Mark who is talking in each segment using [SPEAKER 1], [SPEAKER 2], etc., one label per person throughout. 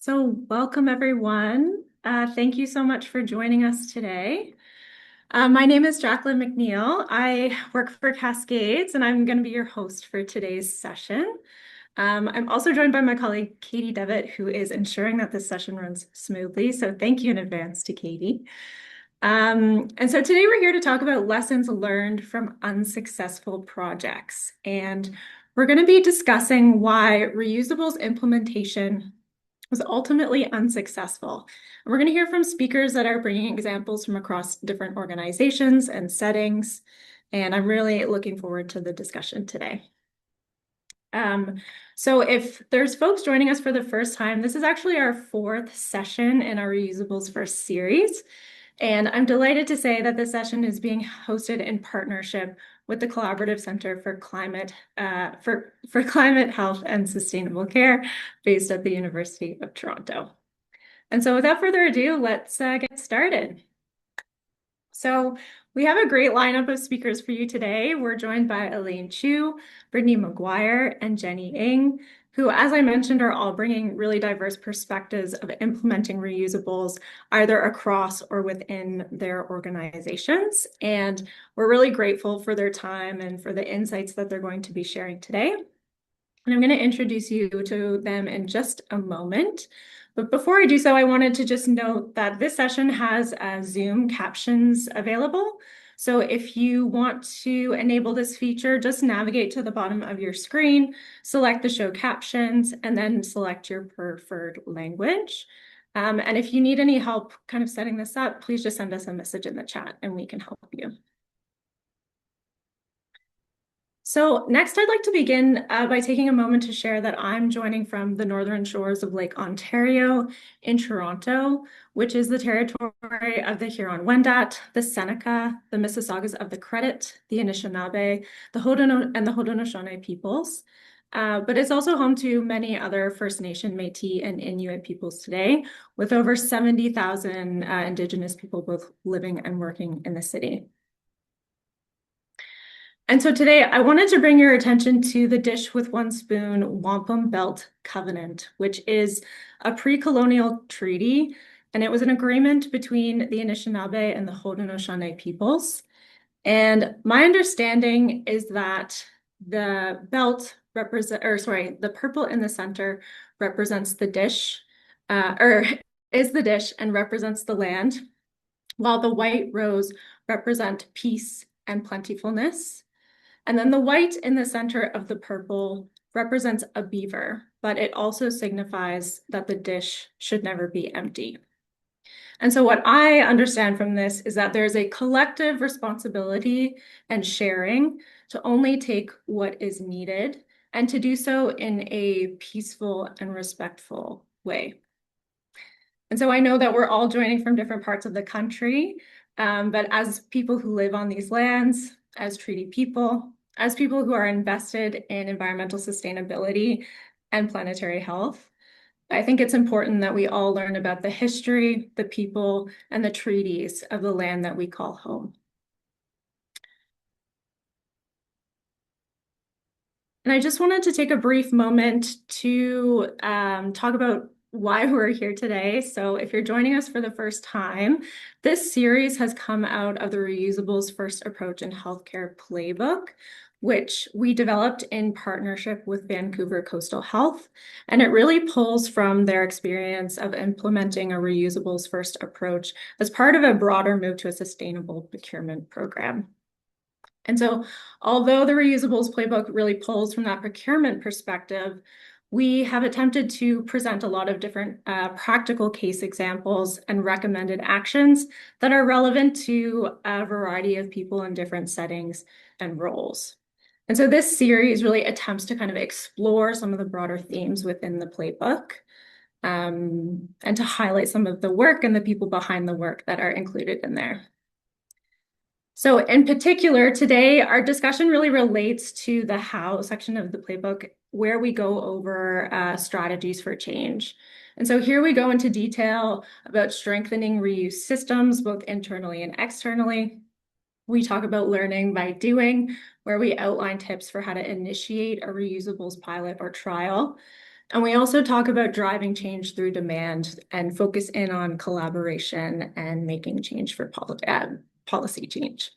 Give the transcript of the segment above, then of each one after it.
[SPEAKER 1] So welcome everyone. Thank you so much for joining us today. My name is Jacyln MacNeil. I work for Cascades and I'm going to be your host for today's session. I'm also joined by my colleague Katie Devitt, who is ensuring that this session runs smoothly. So thank you in advance to Katie. And so today we're here to talk about lessons learned from unsuccessful projects. And we're going to be discussing why reusables implementation was ultimately unsuccessful. And we're going to hear from speakers that are bringing examples from across different organizations and settings. And I'm really looking forward to the discussion today. So if there's folks joining us for the first time, this is actually our fourth session in our Reusables First Series. And I'm delighted to say that this session is being hosted in partnership with the Collaborative Center for Climate Health and Sustainable Care, based at the University of Toronto. And so without further ado, let's get started. So we have a great lineup of speakers for you today. We're joined by Elaine Chu, Brittany McGuire, and Jenny Ng, who, as I mentioned, are all bringing really diverse perspectives of implementing reusables either across or within their organizations. And we're really grateful for their time and for the insights that they're going to be sharing today. And I'm going to introduce you to them in just a moment. But before I do so, I wanted to just note that this session has Zoom captions available. So if you want to enable this feature, just navigate to the bottom of your screen, select the show captions, and then select your preferred language. And if you need any help kind of setting this up, please just send us a message in the chat and we can help you. So next, I'd like to begin by taking a moment to share that I'm joining from the northern shores of Lake Ontario in Toronto, which is the territory of the Huron-Wendat, the Seneca, the Mississaugas of the Credit, the Anishinaabe, the Haudenosaunee peoples. But it's also home to many other First Nation, Métis, and Inuit peoples today, with over 70,000 Indigenous people both living and working in the city. And so today I wanted to bring your attention to the Dish with One Spoon Wampum Belt Covenant, which is a pre-colonial treaty, and it was an agreement between the Anishinaabe and the Haudenosaunee peoples. And my understanding is that the the purple in the center represents the dish, is the dish and represents the land, while the white rose represent peace and plentifulness. And then the white in the center of the purple represents a beaver, but it also signifies that the dish should never be empty. And so what I understand from this is that there's a collective responsibility and sharing to only take what is needed and to do so in a peaceful and respectful way. And so I know that we're all joining from different parts of the country, but as people who live on these lands, as treaty people, as people who are invested in environmental sustainability and planetary health, I think it's important that we all learn about the history, the people, and the treaties of the land that we call home. And I just wanted to take a brief moment to talk about why we're here today. So if you're joining us for the first time, this series has come out of the Reusables First Approach in Healthcare Playbook, which we developed in partnership with Vancouver Coastal Health. And it really pulls from their experience of implementing a reusables first approach as part of a broader move to a sustainable procurement program. And so although the Reusables Playbook really pulls from that procurement perspective, we have attempted to present a lot of different practical case examples and recommended actions that are relevant to a variety of people in different settings and roles. And so this series really attempts to kind of explore some of the broader themes within the playbook and to highlight some of the work and the people behind the work that are included in there. So in particular, today, our discussion really relates to the how section of the playbook, where we go over strategies for change. And so here we go into detail about strengthening reuse systems, both internally and externally. We talk about learning by doing, where we outline tips for how to initiate a reusables pilot or trial. And we also talk about driving change through demand and focus in on collaboration and making change for policy change.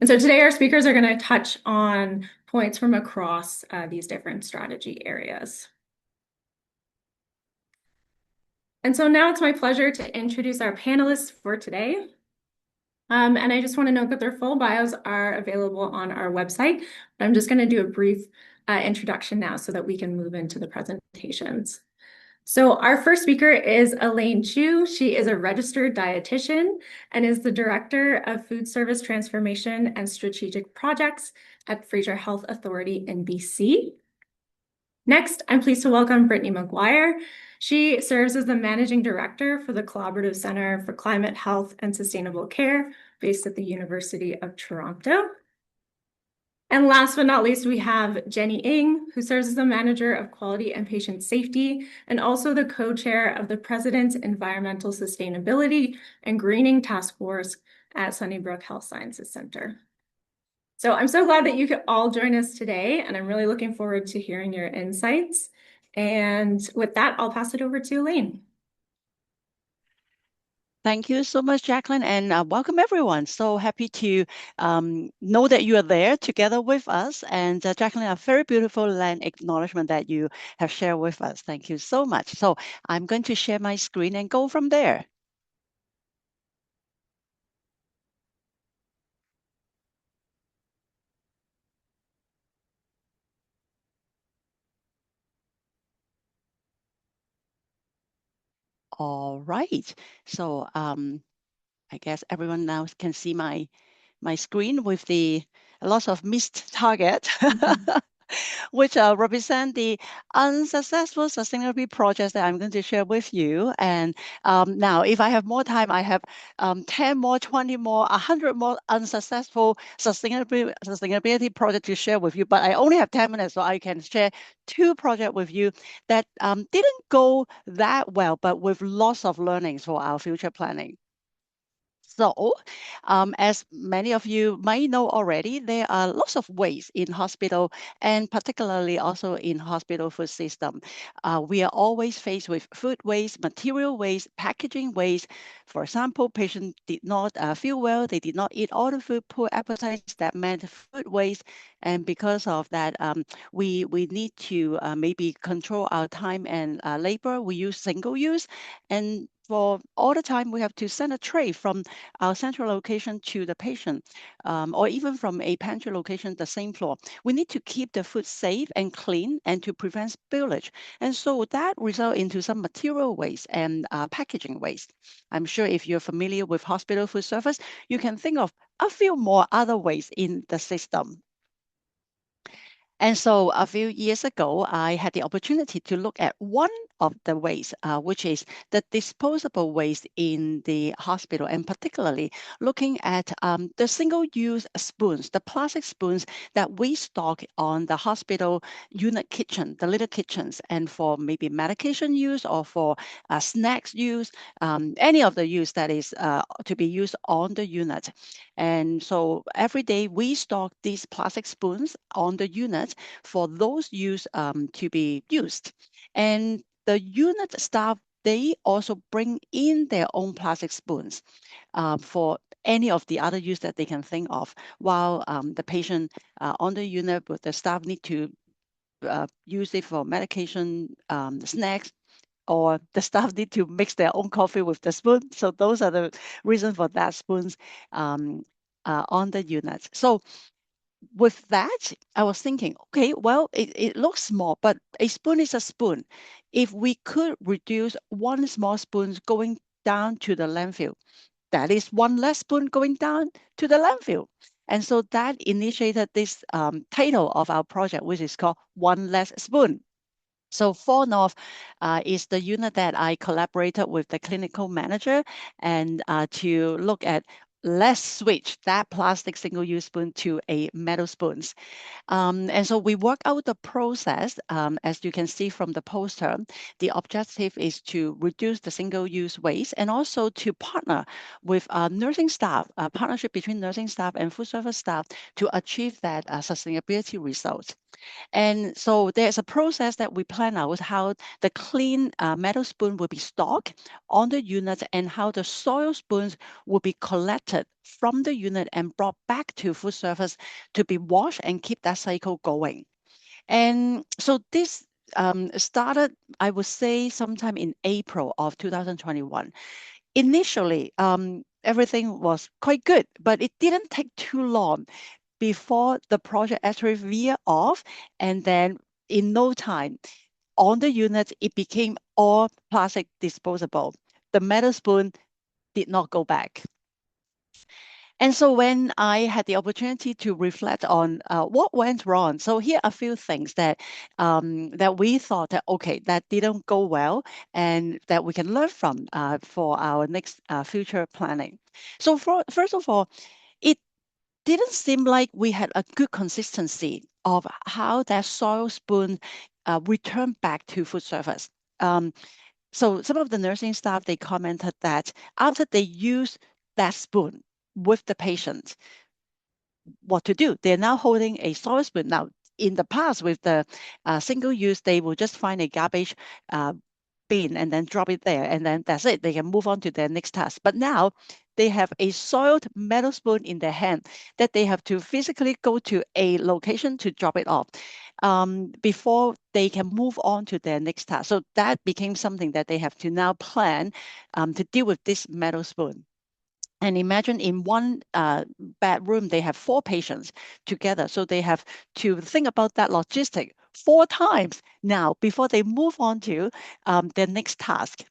[SPEAKER 1] And so today our speakers are going to touch on points from across these different strategy areas. And so now it's my pleasure to introduce our panelists for today. And I just want to note that their full bios are available on our website. But I'm just going to do a brief introduction now so that we can move into the presentations. So our first speaker is Elaine Chu. She is a registered dietitian and is the Director of Food Service Transformation and Strategic Projects at Fraser Health Authority in BC. Next, I'm pleased to welcome Brittany McGuire. She serves as the Managing Director for the Collaborative Center for Climate, Health, and Sustainable Care based at the University of Toronto. And last but not least, we have Jenny Ng, who serves as the Manager of Quality and Patient Safety, and also the co-chair of the President's Environmental Sustainability and Greening Task Force at Sunnybrook Health Sciences Center. So I'm so glad that you could all join us today, and I'm really looking forward to hearing your insights. And with that, I'll pass it over to Elaine.
[SPEAKER 2] Thank you so much, Jacyln, and welcome everyone. So happy to know that you are there together with us. And Jacyln, a very beautiful land acknowledgement that you have shared with us. Thank you so much. So I'm going to share my screen and go from there. All right. So I guess everyone now can see my screen with the lots of missed target. Which represent the unsuccessful sustainability projects that I'm going to share with you. And now, if I have more time, I have 10 more, 20 more, 100 more unsuccessful sustainability projects to share with you. But I only have 10 minutes, so I can share 2 projects with you that didn't go that well, but with lots of learnings for our future planning. So, as many of you might know already, there are lots of waste in hospital and particularly also in hospital food system. We are always faced with food waste, material waste, packaging waste. For example, patient did not feel well, they did not eat all the food, poor appetite, that meant food waste. And because of that, we need to maybe control our time and labor. We use single use, and for all the time, we have to send a tray from our central location to the patient, or even from a pantry location, the same floor. We need to keep the food safe and clean and to prevent spillage. And so that results into some material waste and packaging waste. I'm sure if you're familiar with hospital food service, you can think of a few more other ways in the system. And so a few years ago, I had the opportunity to look at one of the waste, which is the disposable waste in the hospital, and particularly looking at the single-use spoons, the plastic spoons that we stock on the hospital unit kitchen, the little kitchens, and for maybe medication use or for snacks use, any of the use that is to be used on the unit. And so every day we stock these plastic spoons on the unit for those use to be used. And the unit staff, they also bring in their own plastic spoons for any of the other use that they can think of, while the patient on the unit with the staff need to use it for medication, snacks, or the staff need to mix their own coffee with the spoon. So those are the reasons for that spoons on the units. So with that, I was thinking, okay, well, it looks small, but a spoon is a spoon. If we could reduce one small spoon going down to the landfill, that is one less spoon going down to the landfill. And so that initiated this title of our project, which is called One Less Spoon. So 4 North is the unit that I collaborated with the clinical manager and to look at let's switch that plastic single-use spoon to a metal spoons. And so we work out the process. As you can see from the poster, the objective is to reduce the single-use waste and also to partner with nursing staff, a partnership between nursing staff and food service staff to achieve that sustainability results. And so there's a process that we plan out how the clean metal spoon will be stocked on the unit and how the soil spoons will be collected from the unit and brought back to food service to be washed and keep that cycle going. And so this started, I would say, sometime in April of 2021. Initially, everything was quite good, but it didn't take too long before the project actually veered off. And then in no time, on the unit, it became all plastic disposable. The metal spoon did not go back. And so when I had the opportunity to reflect on what went wrong, so here are a few things that we thought that okay, that didn't go well, and that we can learn from for our next future planning. So first of all, it didn't seem like we had a good consistency of how that soil spoon returned back to food service. Um, so some of the nursing staff, they commented that after they use that spoon with the patient, what to do. They're now holding a soil spoon. Now, in the past, with the single use, they will just find a garbage uh, bin and then drop it there, and then that's it. They can move on to their next task. But now they have a soiled metal spoon in their hand that they have to physically go to a location to drop it off before they can move on to their next task. So that became something that they have to now plan to deal with this metal spoon. And imagine in one bedroom, they have 4 patients together. So they have to think about that logistic 4 times now before they move on to their next task.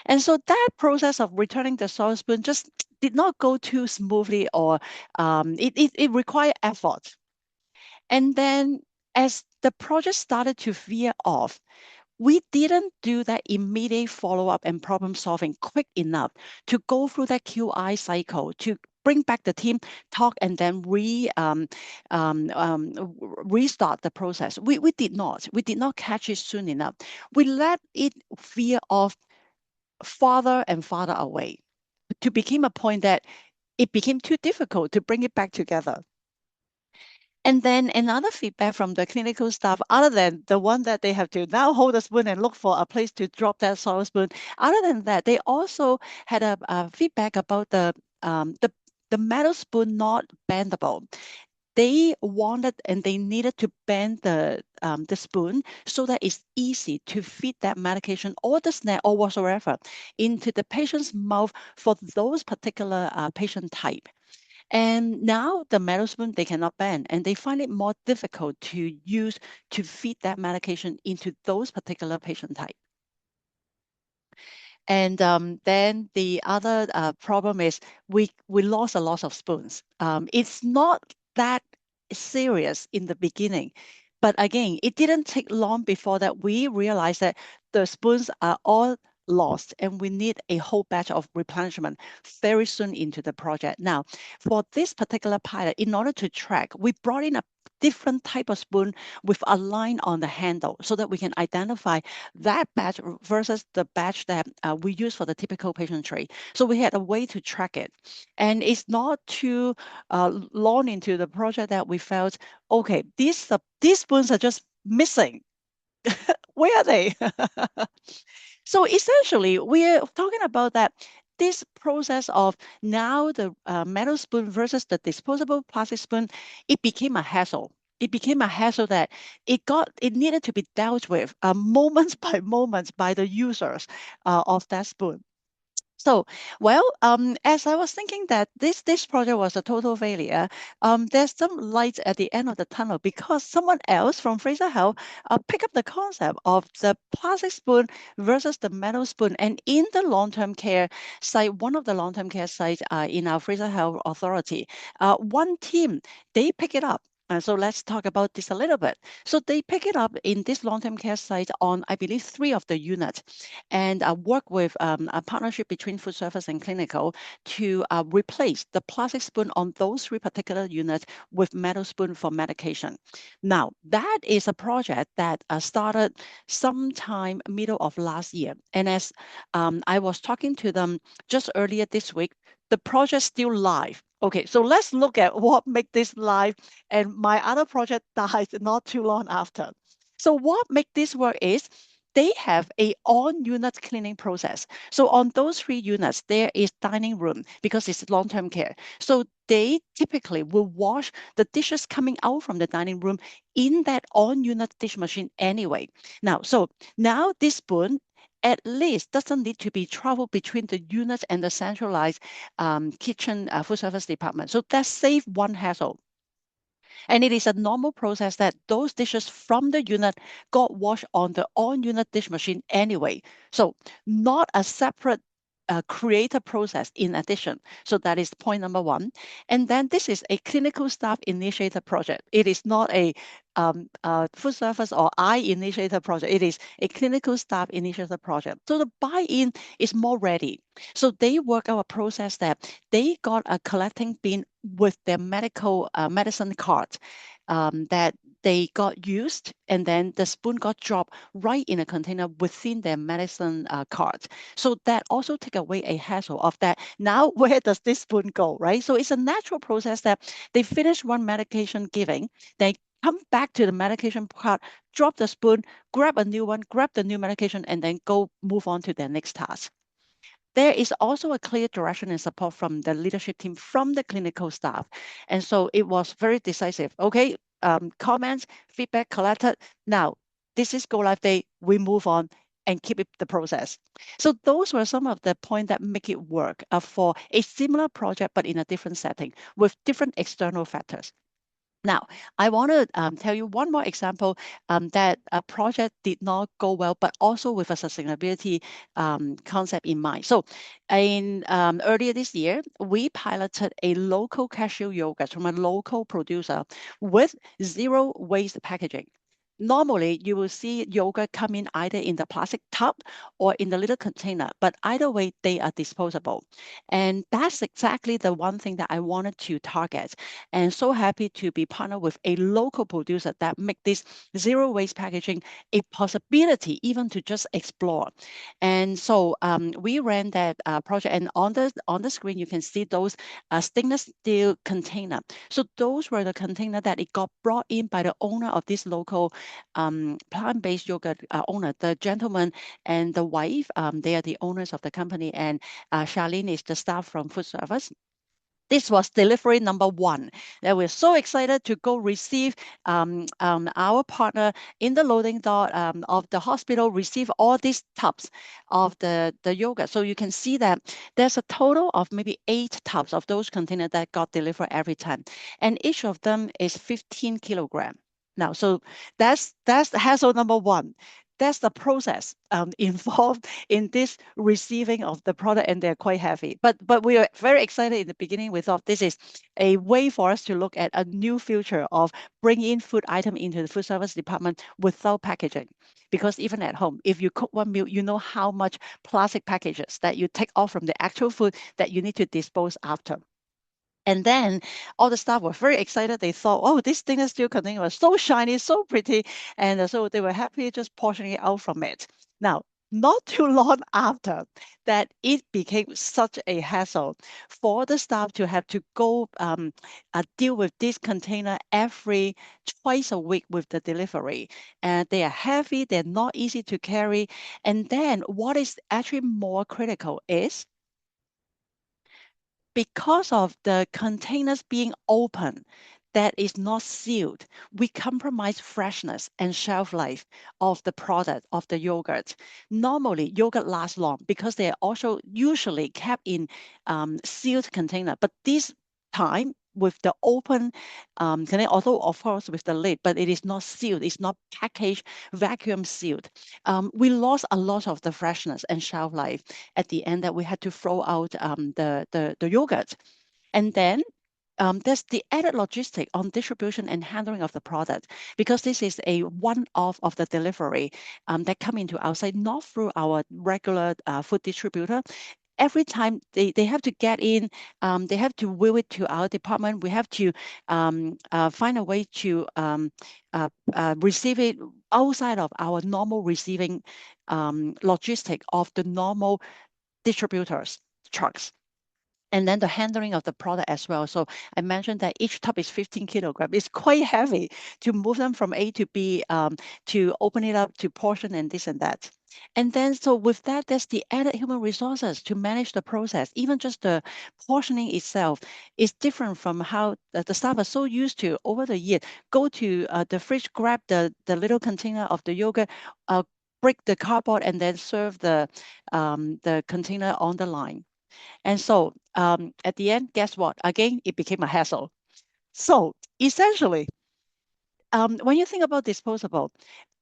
[SPEAKER 2] And so that process of returning the soil spoon just did not go too smoothly, or it required effort. And then as the project started to veer off, we didn't do that immediate follow-up and problem solving quick enough to go through that QI cycle to bring back the team, talk, and then restart the process. We did not. We did not catch it soon enough. We let it veer off farther and farther away to become a point that it became too difficult to bring it back together. And then another feedback from the clinical staff, other than the one that they have to now hold a spoon and look for a place to drop that soil spoon, other than that, they also had a feedback about the metal spoon not bendable. They wanted and they needed to bend the spoon so that it's easy to feed that medication or the snack or whatsoever into the patient's mouth for those particular patient type. And now the metal spoon, they cannot bend, and they find it more difficult to use to feed that medication into those particular patient type. And then the other problem is we lost a lot of spoons. It's not that serious in the beginning, but again, it didn't take long before that we realized that the spoons are all lost and we need a whole batch of replenishment very soon into the project. Now, for this particular pilot, in order to track, we brought in a different type of spoon with a line on the handle so that we can identify that batch versus the batch that we use for the typical patient tray. So we had a way to track it. And it's not too long into the project that we felt, okay, these spoons are just missing. Where are they? So essentially, we're talking about that this process of now the metal spoon versus the disposable plastic spoon, it became a hassle. It became a hassle that it needed to be dealt with moments by moments by the users of that spoon. So, well, as I was thinking that this project was a total failure, there's some light at the end of the tunnel because someone else from Fraser Health picked up the concept of the plastic spoon versus the metal spoon. And in the long-term care site, one of the long-term care sites in our Fraser Health Authority, one team, they pick it up. So let's talk about this a little bit. So they pick it up in this long-term care site on, I believe, 3 of the units, and work with a partnership between food service and clinical to replace the plastic spoon on those 3 particular units with metal spoon for medication. Now, that is a project that started sometime middle of last year. And as I was talking to them just earlier this week, the project still live. Okay, so let's look at what make this live. And my other project died not too long after. So what make this work is they have a on-unit cleaning process. So on those 3 units, there is dining room because it's long-term care. So they typically will wash the dishes coming out from the dining room in that on-unit dish machine anyway. Now this spoon at least doesn't need to be traveled between the units and the centralized kitchen food service department. So that saves one hassle. And it is a normal process that those dishes from the unit got washed on the on-unit dish machine anyway. So not a separate creator process in addition. So that is point number one. And then this is a clinical staff initiated project. It is not a food service or I initiated project. It is a clinical staff initiated project. So the buy-in is more ready. So they work out a process that they got a collecting bin with their medicine card that they got used, and then the spoon got dropped right in a container within their medicine cart. So that also take away a hassle of that. Now, where does this spoon go, right? So it's a natural process that they finish one medication giving, they come back to the medication cart, drop the spoon, grab a new one, grab the new medication, and then go move on to their next task. There is also a clear direction and support from the leadership team, from the clinical staff. And so it was very decisive. Okay, comments, feedback collected. Now, this is go live day. We move on and keep it the process. So those were some of the points that make it work for a similar project, but in a different setting with different external factors. Now, I want to tell you one more example that a project did not go well, but also with a sustainability concept in mind. So, in earlier this year, we piloted a local cashew yogurt from a local producer with zero waste packaging. Normally, you will see yogurt come in either in the plastic tub or in the little container, but either way, they are disposable. And that's exactly the one thing that I wanted to target. And so happy to be partnered with a local producer that make this zero waste packaging a possibility even to just explore. And so we ran that project, and on the screen you can see those stainless steel container. So those were the container that it got brought in by the owner of this local plant-based yogurt owner, the gentleman and the wife. They are the owners of the company, and Charlene is the staff from food service. This was delivery number one. That we're so excited to go receive our partner in the loading dock of the hospital, receive all these tubs of the yogurt. So you can see that there's a total of maybe 8 tubs of those containers that got delivered every time. And each of them is 15 kilogram. Now, so that's the hassle number one. That's the process involved in this receiving of the product, and they're quite heavy. But we are very excited in the beginning. We thought this is a way for us to look at a new future of bringing in food item into the food service department without packaging. Because even at home, if you cook one meal, you know how much plastic packages that you take off from the actual food that you need to dispose after. And then all the staff were very excited. They thought, oh, this stainless steel container was so shiny, so pretty. And so they were happy just portioning it out from it. Now, not too long after that, it became such a hassle for the staff to have to go deal with this container every twice a week with the delivery. And they are heavy, they're not easy to carry. And then what is actually more critical is because of the containers being open that is not sealed, we compromise freshness and shelf life of the product, of the yogurt. Normally, yogurt lasts long because they are also usually kept in sealed container. But this time, with the open container, although of course with the lid, but it is not sealed, it's not packaged, vacuum sealed. We lost a lot of the freshness and shelf life at the end, that we had to throw out the yogurt. And then there's the added logistic on distribution and handling of the product, because this is a one-off of the delivery that come into our site, not through our regular food distributor. Every time they have to get in, they have to wheel it to our department. We have to find a way to receive it outside of our normal receiving logistic of the normal distributors trucks. and then the handling of the product as well. So I mentioned that each tub is 15 kilograms. It's quite heavy to move them from A to B, to open it up to portion and this and that. And then, so with that, there's the added human resources to manage the process. Even just the portioning itself is different from how the staff are so used to over the year. Go to the fridge, grab the little container of the yogurt, break the cardboard, and then serve the container on the line. And so at the end, guess what? Again, it became a hassle. So essentially, when you think about disposable,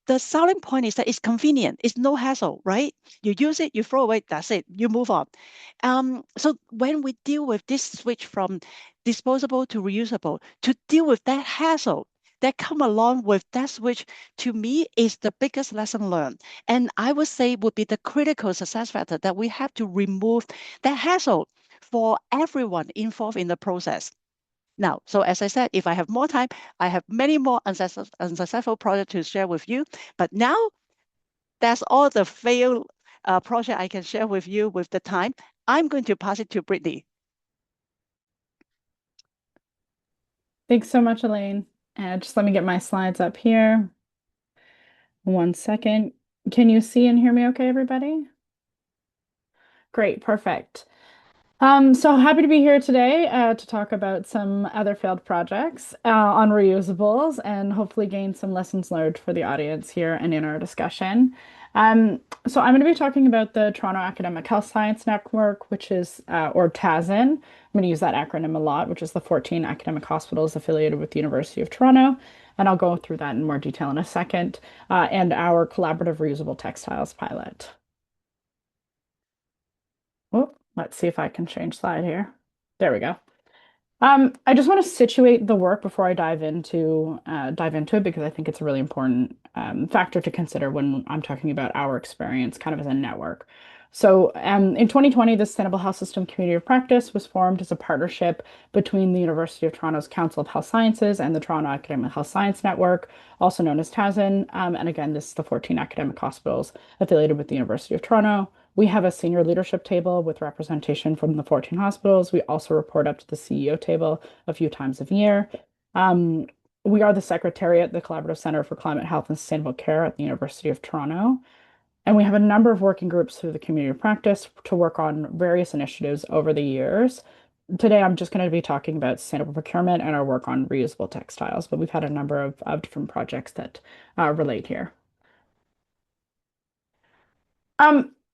[SPEAKER 2] the selling point is that it's convenient. It's no hassle, right? You use it, you throw away, that's it, you move on. So when we deal with this switch from disposable to reusable, to deal with that hassle that come along with that switch, to me is the biggest lesson learned. And I would say would be the critical success factor, that we have to remove that hassle for everyone involved in the process. Now, so as I said, if I have more time, I have many more unsuccessful projects to share with you. But now that's all the failed project I can share with you with the time. I'm going to pass it to Brittany.
[SPEAKER 3] Thanks so much, Elaine. Just let me get my slides up here. 1 second. Can you see and hear me okay, everybody? Great, perfect. So happy to be here today to talk about some other failed projects on reusables and hopefully gain some lessons learned for the audience here and in our discussion. So I'm going to be talking about the Toronto Academic Health Science Network, which is, or TASN. I'm going to use that acronym a lot, which is the 14 academic hospitals affiliated with the University of Toronto. And I'll go through that in more detail in a second, and our collaborative reusable textiles pilot. Oh, let's see if I can change slide here. There we go. I just want to situate the work before I dive into it because I think it's a really important factor to consider when I'm talking about our experience kind of as a network. So in 2020, the Sustainable Health System Community of Practice was formed as a partnership between the University of Toronto's Council of Health Sciences and the Toronto Academic Health Science Network, also known as TASN. And again, this is the 14 academic hospitals affiliated with the University of Toronto. We have a senior leadership table with representation from the 14 hospitals. We also report up to the CEO table a few times a year. Um, we are the Secretariat, the Collaborative Center for Climate Health and Sustainable Care at the University of Toronto. And we have a number of working groups through the community of practice to work on various initiatives over the years. Today, I'm just going to be talking about sustainable procurement and our work on reusable textiles, but we've had a number of different projects that relate here.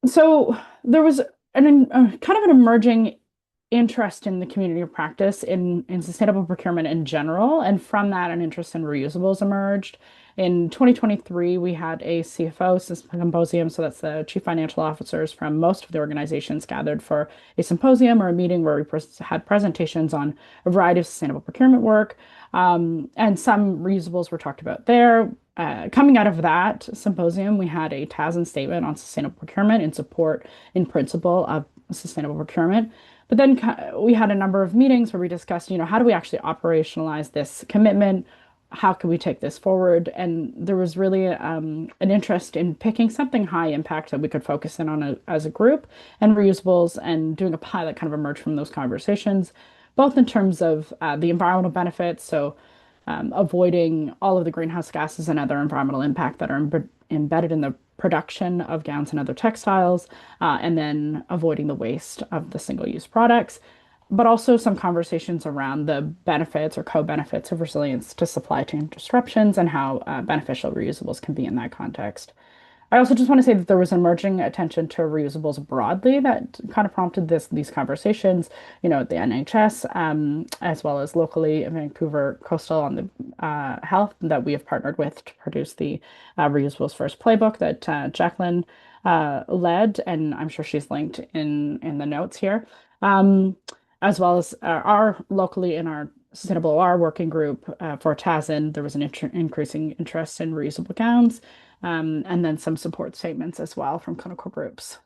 [SPEAKER 3] So there was kind of an emerging interest in the community of practice in sustainable procurement in general, and from that, an interest in reusables emerged. In 2023, we had a CFO symposium, so that's the chief financial officers from most of the organizations gathered for a symposium or a meeting where we had presentations on a variety of sustainable procurement work, and some reusables were talked about there. Coming out of that symposium, we had a TASN statement on sustainable procurement in support, in principle, of sustainable procurement. But then we had a number of meetings where we discussed, how do we actually operationalize this commitment? How can we take this forward? And there was really an interest in picking something high impact that we could focus in on as a group, and reusables, and doing a pilot kind of emerged from those conversations, both in terms of the environmental benefits, so avoiding all of the greenhouse gases and other environmental impact that are embedded in the production of gowns and other textiles, and then avoiding the waste of the single-use products, but also some conversations around the benefits or co-benefits of resilience to supply chain disruptions and how beneficial reusables can be in that context. I also just want to say that there was emerging attention to reusables broadly that kind of prompted these conversations, the NHS, as well as locally in Vancouver Coastal on the Health that we have partnered with to produce the Reusables First playbook that Jacyln led, and I'm sure she's linked in the notes here, as well as our locally in our Sustainable OR working group for TASN, there was an increasing interest in reusable gowns, and then some support statements as well from clinical groups.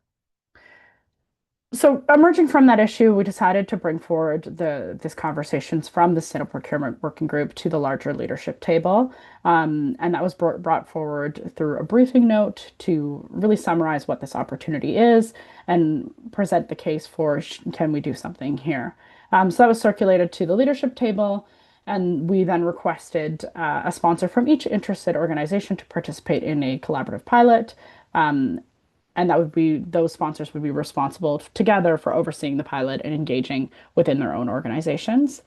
[SPEAKER 3] So emerging from that issue, we decided to bring forward these conversations from the Sustainable Procurement Working Group to the larger leadership table. And that was brought forward through a briefing note to really summarize what this opportunity is and present the case for can we do something here. So that was circulated to the leadership table. And we then requested a sponsor from each interested organization to participate in a collaborative pilot. Um, and that would be those sponsors would be responsible together for overseeing the pilot and engaging within their own organizations.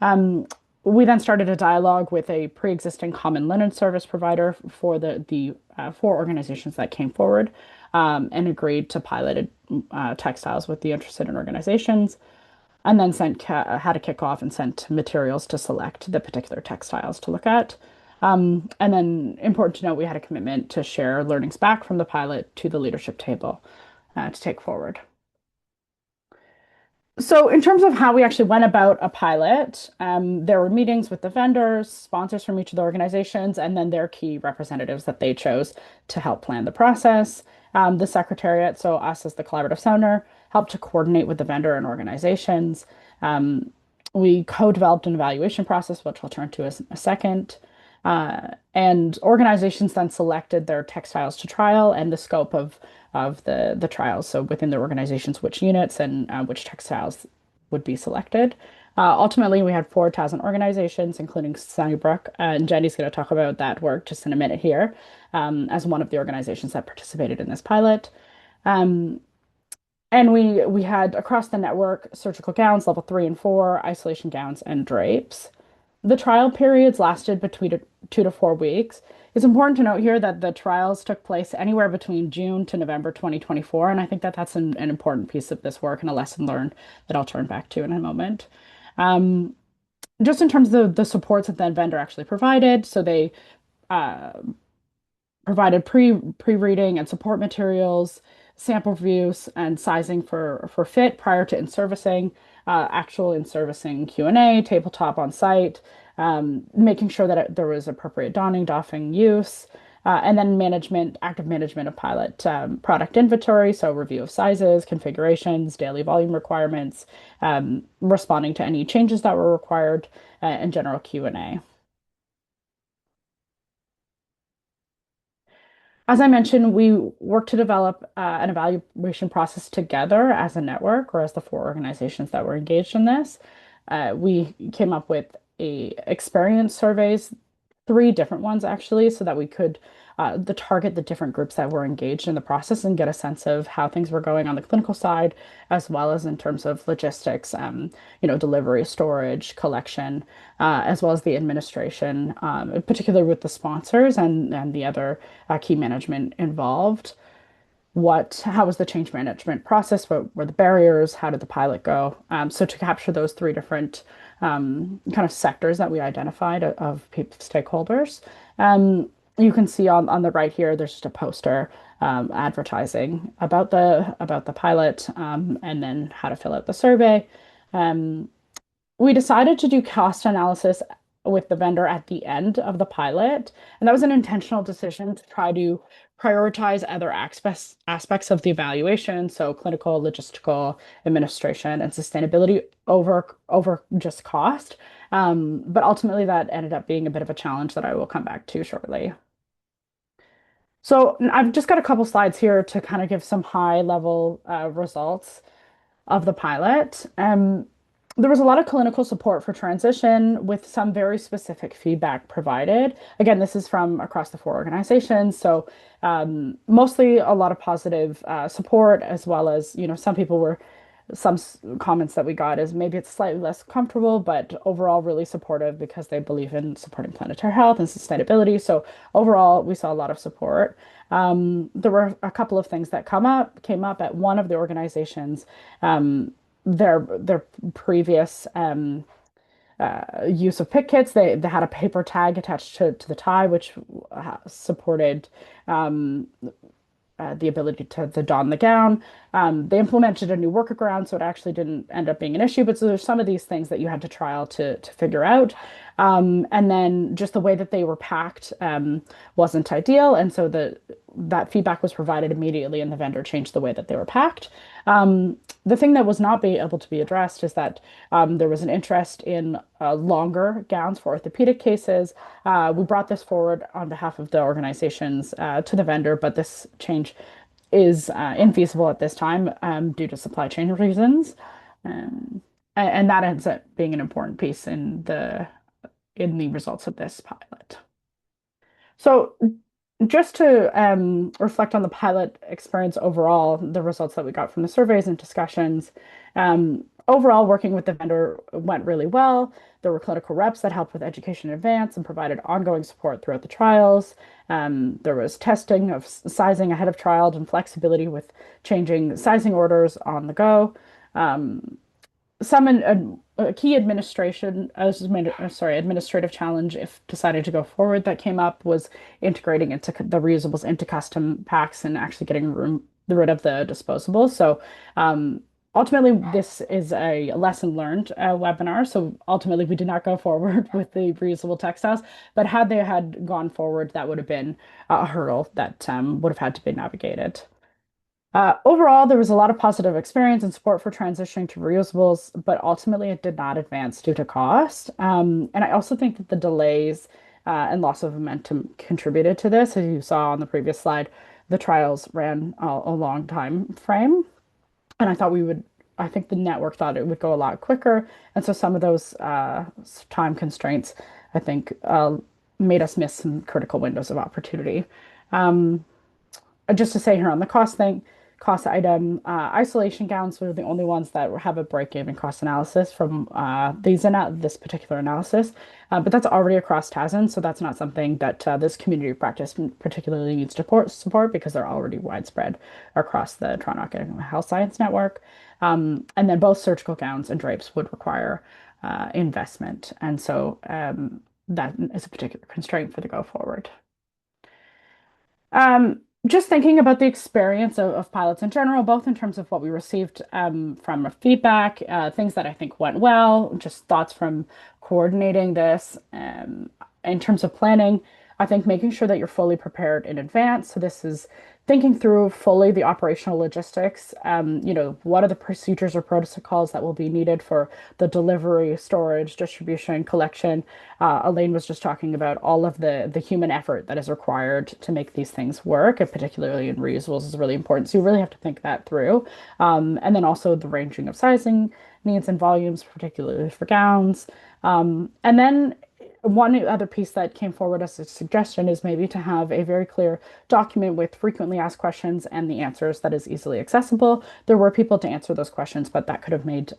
[SPEAKER 3] Um, we then started a dialogue with a pre-existing common linen service provider for the four organizations that came forward and agreed to pilot textiles with the interested in organizations, and then had a kickoff and sent materials to select the particular textiles to look at. And then, important to note, we had a commitment to share learnings back from the pilot to the leadership table to take forward. So, in terms of how we actually went about a pilot, there were meetings with the vendors, sponsors from each of the organizations, and then their key representatives that they chose to help plan the process. The secretariat, so us as the collaborative center, helped to coordinate with the vendor and organizations. Um, we co-developed an evaluation process, which I'll turn to as a second. And organizations then selected their textiles to trial and the scope of the trials. So within their organizations, which units and which textiles would be selected. Ultimately, we had 4,000 organizations, including Sunnybrook, and Jenny's going to talk about that work just in a minute here, as one of the organizations that participated in this pilot. Um, and we had across the network surgical gowns, level 3 and 4, isolation gowns, and drapes. The trial periods lasted between 2 to 4 weeks. It's important to note here that the trials took place anywhere between June to November 2024, and I think that that's an important piece of this work and a lesson learned that I'll turn back to in a moment. Um, just in terms of the supports that the vendor actually provided, so they uh, provided pre-reading and support materials, sample reviews, and sizing for fit prior to in-servicing, actual in-servicing Q&A, tabletop on site, making sure that there was appropriate donning, doffing use, and then active management of pilot product inventory, so review of sizes, configurations, daily volume requirements, responding to any changes that were required, and general Q&A. As I mentioned, we worked to develop an evaluation process together as a network or as the four organizations that were engaged in this. We came up with experience surveys, three different ones actually, so that we could target the different groups that were engaged in the process and get a sense of how things were going on the clinical side, as well as in terms of logistics, delivery, storage, collection, as well as the administration, particularly with the sponsors and the other key management involved. How was the change management process? What were the barriers? How did the pilot go? So to capture those three different kind of sectors that we identified of stakeholders. You can see on the right here, there's just a poster advertising about the pilot and then how to fill out the survey. Um, we decided to do cost analysis with the vendor at the end of the pilot, and that was an intentional decision to try to prioritize other aspects of the evaluation, so clinical, logistical, administration, and sustainability over just cost. But ultimately, that ended up being a bit of a challenge that I will come back to shortly. So I've just got a couple slides here to kind of give some high level results of the pilot. There was a lot of clinical support for transition with some very specific feedback provided. Again, this is from across the four organizations. So mostly a lot of positive support, as well as, some comments that we got is maybe it's slightly less comfortable, but overall really supportive because they believe in supporting planetary health and sustainability. So overall, we saw a lot of support. There were a couple of things that came up at one of the organizations. Their previous use of pit kits, they had a paper tag attached to the tie, which supported the ability to don the gown. They implemented a new workaround, so it actually didn't end up being an issue. But so there's some of these things that you had to trial to figure out. And then just the way that they were packed wasn't ideal. And so that feedback was provided immediately, and the vendor changed the way that they were packed. The thing that was not be able to be addressed is that there was an interest in longer gowns for orthopedic cases. We brought this forward on behalf of the organizations to the vendor, but this change is infeasible at this time due to supply chain reasons. Um, and that ends up being an important piece in the results of this pilot. So just to reflect on the pilot experience overall, the results that we got from the surveys and discussions, overall working with the vendor went really well. There were clinical reps that helped with education in advance and provided ongoing support throughout the trials. There was testing of sizing ahead of trial and flexibility with changing sizing orders on the go. Some a key administrative challenge if deciding to go forward that came up was integrating into the reusables into custom packs and actually getting rid of the disposables. So ultimately, this is a lesson learned webinar. So ultimately, we did not go forward with the reusable textiles, but had they had gone forward, that would have been a hurdle that would have had to be navigated. Overall, there was a lot of positive experience and support for transitioning to reusables, but ultimately it did not advance due to cost. And I also think that the delays and loss of momentum contributed to this. As you saw on the previous slide, the trials ran a long time frame, and I think the network thought it would go a lot quicker. And so some of those time constraints, I think, made us miss some critical windows of opportunity. Um, just to say here on the cost item, isolation gowns were the only ones that have a break-even cost analysis from this particular analysis. But that's already across TASN, so that's not something that this community practice particularly needs to support because they're already widespread across the Toronto Academic Health Science Network. And then both surgical gowns and drapes would require investment. And so that is a particular constraint for the go forward. Just thinking about the experience of pilots in general, both in terms of what we received from feedback, things that I think went well, just thoughts from coordinating this. In terms of planning, I think making sure that you're fully prepared in advance. So this is thinking through fully the operational logistics. What are the procedures or protocols that will be needed for the delivery, storage, distribution, collection. Elaine was just talking about all of the human effort that is required to make these things work, and particularly in reusables is really important. So you really have to think that through. And then also the ranging of sizing needs and volumes, particularly for gowns. And then one other piece that came forward as a suggestion is maybe to have a very clear document with frequently asked questions and the answers that is easily accessible. There were people to answer those questions, but that could have made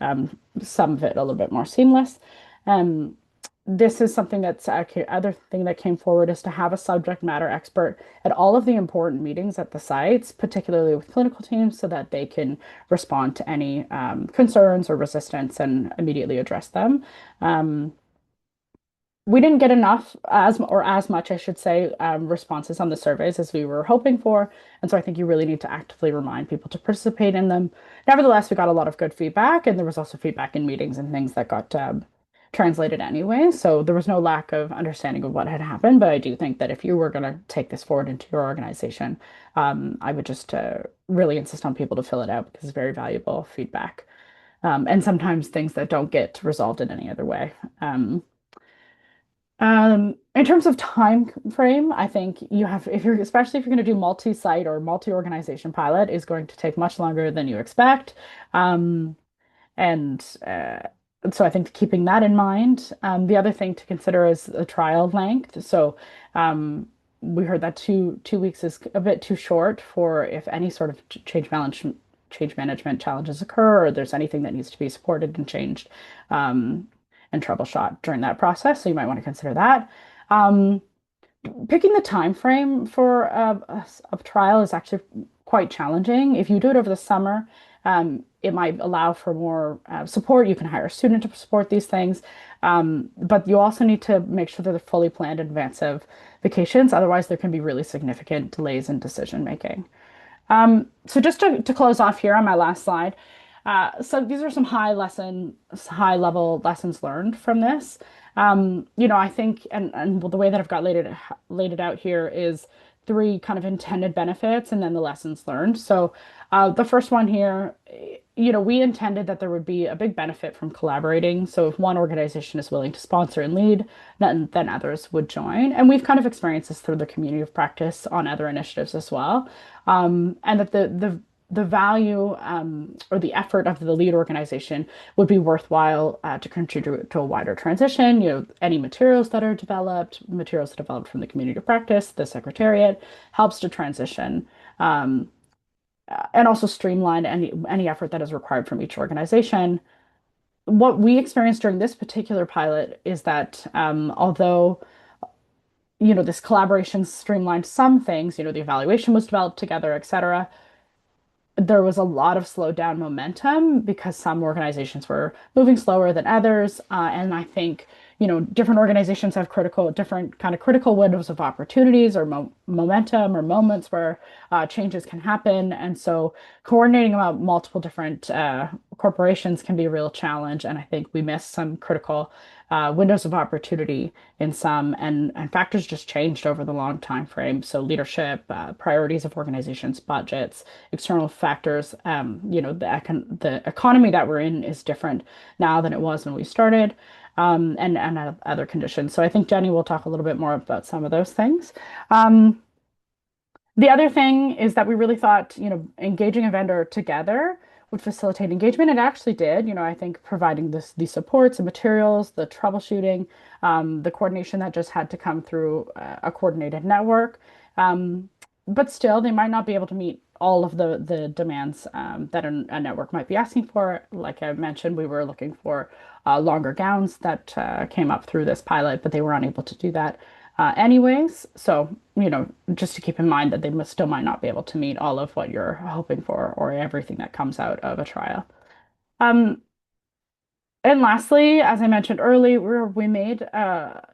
[SPEAKER 3] some of it a little bit more seamless. Um, this is something that's other thing that came forward is to have a subject matter expert at all of the important meetings at the sites, particularly with clinical teams, so that they can respond to any concerns or resistance and immediately address them. Um, we didn't get enough as much, I should say, responses on the surveys as we were hoping for. And so I think you really need to actively remind people to participate in them. Nevertheless, we got a lot of good feedback, and there was also feedback in meetings and things that got translated anyway. So there was no lack of understanding of what had happened. But I do think that if you were going to take this forward into your organization, I would just really insist on people to fill it out because it's very valuable feedback. And sometimes things that don't get resolved in any other way. In terms of time frame, I think you have, especially if you're going to do multi-site or multi-organization pilot, is going to take much longer than you expect. Um, and so I think keeping that in mind. The other thing to consider is the trial length. So um, we heard that two weeks is a bit too short for if any sort of change management challenges occur, or there's anything that needs to be supported and changed. Um, and troubleshot during that process. So you might want to consider that. Um, Picking the time frame for a trial is actually quite challenging. If you do it over the summer, it might allow for more support. You can hire a student to support these things. But you also need to make sure that they're fully planned in advance of vacations. Otherwise, there can be really significant delays in decision making. So just to close off here on my last slide, so these are some high level lessons learned from this. I think, and the way that I've got laid it out here is three kind of intended benefits and then the lessons learned. So the first one here, we intended that there would be a big benefit from collaborating. So if one organization is willing to sponsor and lead, then others would join. And we've kind of experienced this through the community of practice on other initiatives as well. And that the value or the effort of the lead organization would be worthwhile to contribute to a wider transition. Any materials that are developed, materials developed from the community of practice, the secretariat helps to transition and also streamline any effort that is required from each organization. What we experienced during this particular pilot is that although this collaboration streamlined some things, the evaluation was developed together, et cetera, there was a lot of slowed down momentum because some organizations were moving slower than others. And I think, different organizations have different kind of critical windows of opportunities or momentum or moments where changes can happen. And so coordinating about multiple different corporations can be a real challenge. And I think we missed some critical windows of opportunity in some, and factors just changed over the long time frame. So leadership, priorities of organizations, budgets, external factors. The economy that we're in is different now than it was when we started, and other conditions. So I think Jenny will talk a little bit more about some of those things. The other thing is that we really thought, engaging a vendor together would facilitate engagement. It actually did. I think providing these supports and materials, the troubleshooting, the coordination that just had to come through a coordinated network. But still, they might not be able to meet all of the demands that a network might be asking for. Like I mentioned, we were looking for longer gowns that came up through this pilot, but they were unable to do that anyways. So, just to keep in mind that they still might not be able to meet all of what you're hoping for or everything that comes out of a trial. And lastly, as I mentioned earlier, we made a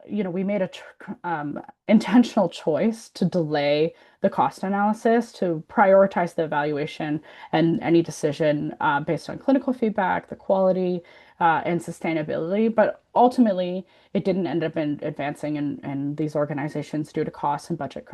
[SPEAKER 3] intentional choice to delay the cost analysis to prioritize the evaluation and any decision based on clinical feedback, the quality, and sustainability. But ultimately, it didn't end up in advancing in these organizations due to cost and budget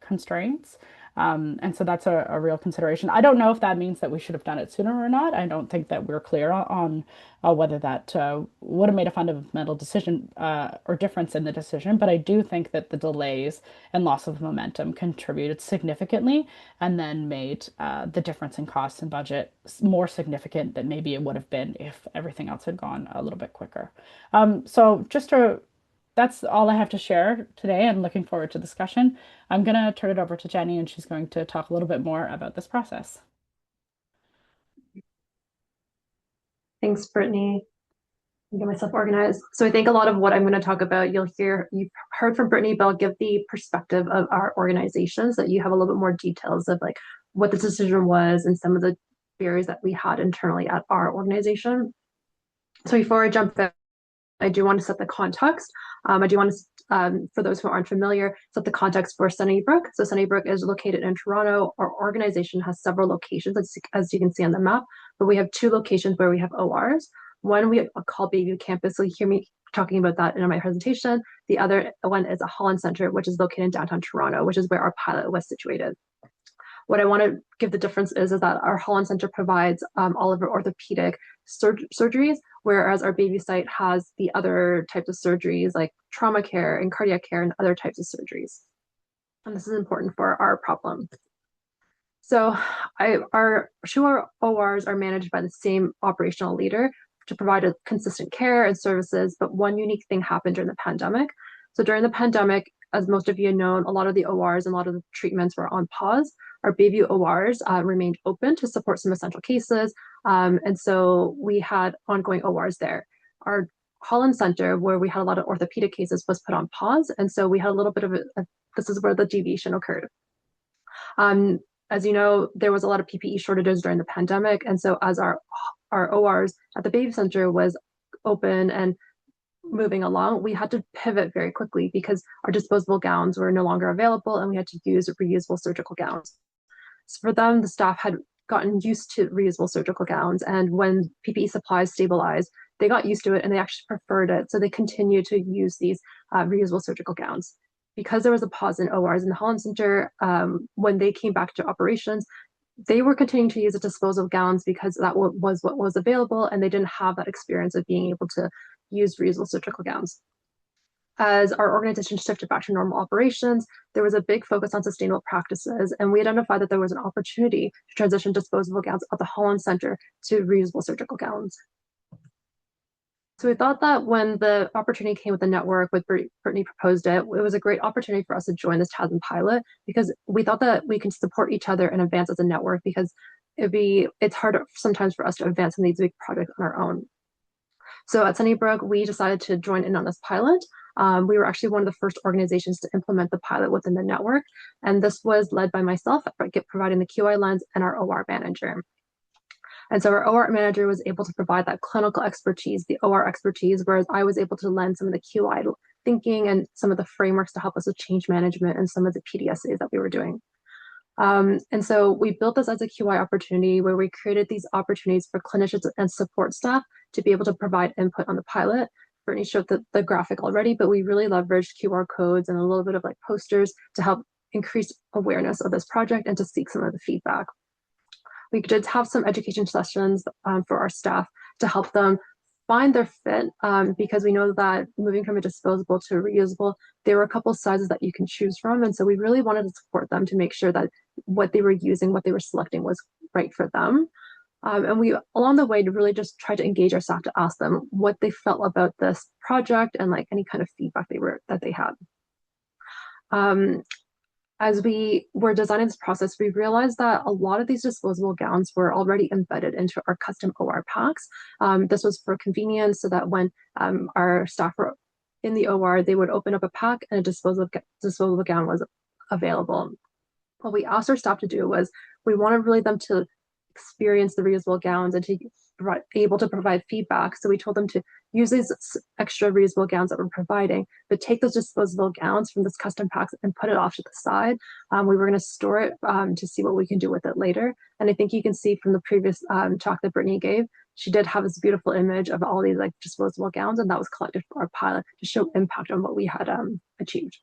[SPEAKER 3] constraints. And so that's a real consideration. I don't know if that means that we should have done it sooner or not. I don't think that we're clear on whether that would have made a fundamental decision or difference in the decision. But I do think that the delays and loss of momentum contributed significantly and then made the difference in costs and budget more significant than maybe it would have been if everything else had gone a little bit quicker. So that's all I have to share today. I'm looking forward to discussion. I'm going to turn it over to Jenny, and she's going to talk a little bit more about this process.
[SPEAKER 4] Thanks, Brittany. Get myself organized. So I think a lot of what I'm going to talk about, you've heard from Brittany, but I'll give the perspective of our organization so that you have a little bit more details of like what the decision was and some of the barriers that we had internally at our organization. So before I jump in, I do want to set the context. I do want to, for those who aren't familiar, set the context for Sunnybrook. So Sunnybrook is located in Toronto. Our organization has several locations, as you can see on the map, but we have two locations where we have ORs. One we call Bayview Campus, so you hear me talking about that in my presentation. The other one is a Holland Center, which is located in downtown Toronto, which is where our pilot was situated. What I want to give the difference is that our Holland Center provides all of our orthopedic surgeries, whereas our Bayview site has the other types of surgeries like trauma care and cardiac care and other types of surgeries. And this is important for our problem. So our ORs are managed by the same operational leader to provide a consistent care and services, but one unique thing happened during the pandemic. So during the pandemic, as most of you know, a lot of the ORs and a lot of the treatments were on pause. Our Bayview ORs remained open to support some essential cases. And so we had ongoing ORs there. Our Holland Center, where we had a lot of orthopedic cases, was put on pause. And so we had a little bit of this is where the deviation occurred. As you know, there was a lot of PPE shortages during the pandemic. And so as our ORs at the Bayview Center was open and moving along, we had to pivot very quickly because our disposable gowns were no longer available and we had to use reusable surgical gowns. So for them, the staff had gotten used to reusable surgical gowns, and when PPE supplies stabilized, they got used to it and they actually preferred it. So they continue to use these reusable surgical gowns. because there was a pause in ORs in the Holland Center, when they came back to operations, they were continuing to use the disposable gowns because that was what was available, and they didn't have that experience of being able to use reusable surgical gowns. As our organization shifted back to normal operations, there was a big focus on sustainable practices, and we identified that there was an opportunity to transition disposable gowns at the Holland Center to reusable surgical gowns. So we thought that when the opportunity came with the network, with Brittany proposed it, it was a great opportunity for us to join this TASM pilot, because we thought that we can support each other and advance as a network, because it's hard sometimes for us to advance in these big projects on our own. So at Sunnybrook, we decided to join in on this pilot. We were actually one of the first organizations to implement the pilot within the network, and this was led by myself, providing the QI lens, and our OR manager. And so our OR manager was able to provide that clinical expertise, the OR expertise, whereas I was able to lend some of the QI thinking and some of the frameworks to help us with change management and some of the PDSAs that we were doing. And so we built this as a QI opportunity where we created these opportunities for clinicians and support staff to be able to provide input on the pilot. Brittany showed the graphic already, but we really leveraged QR codes and a little bit of like posters to help increase awareness of this project and to seek some of the feedback. We did have some education sessions for our staff to help them find their fit, because we know that moving from a disposable to a reusable, there were a couple sizes that you can choose from. And so we really wanted to support them to make sure that what they were using, what they were selecting was right for them. And we, along the way, to really just try to engage our staff to ask them what they felt about this project and like any kind of feedback that they had. As we were designing this process, we realized that a lot of these disposable gowns were already embedded into our custom OR packs. This was for convenience, so that when our staff were in the OR, they would open up a pack and a disposable gown was available. What we asked our staff to do was we wanted really them to experience the reusable gowns and to able to provide feedback. So we told them to use these extra reusable gowns that we're providing, but take those disposable gowns from this custom packs and put it off to the side. We were going to store it to see what we can do with it later. And I think you can see from the previous talk that Brittany gave, she did have this beautiful image of all these like disposable gowns, and that was collected for our pilot to show impact on what we had achieved.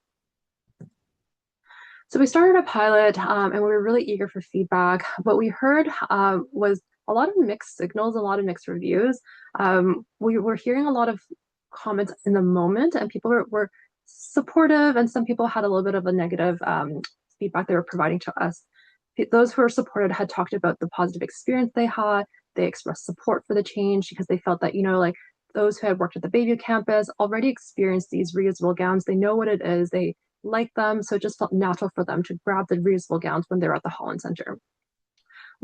[SPEAKER 4] So we started a pilot, and we were really eager for feedback. What we heard was a lot of mixed signals, a lot of mixed reviews. We were hearing a lot of comments in the moment, and people were supportive, and some people had a little bit of a negative feedback they were providing to us. Those who were supported had talked about the positive experience they had. They expressed support for the change because they felt that, you know, like those who had worked at the Bayview campus already experienced these reusable gowns. They know what it is. They like them. So it just felt natural for them to grab the reusable gowns when they're at the Holland Center.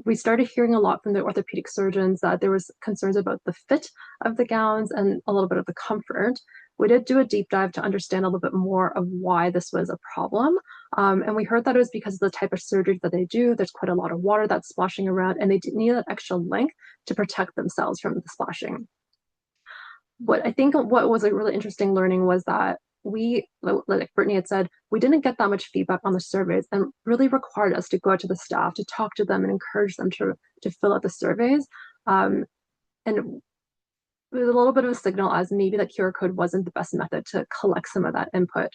[SPEAKER 4] We started hearing a lot from the orthopedic surgeons that there was concerns about the fit of the gowns and a little bit of the comfort. We did do a deep dive to understand a little bit more of why this was a problem. And we heard that it was because of the type of surgery that they do. There's quite a lot of water that's splashing around, and they need that extra length to protect themselves from the splashing. What was a really interesting learning was that we, like Brittany had said, we didn't get that much feedback on the surveys, and really required us to go out to the staff, to talk to them and encourage them to fill out the surveys. And with a little bit of a signal as maybe that QR code wasn't the best method to collect some of that input.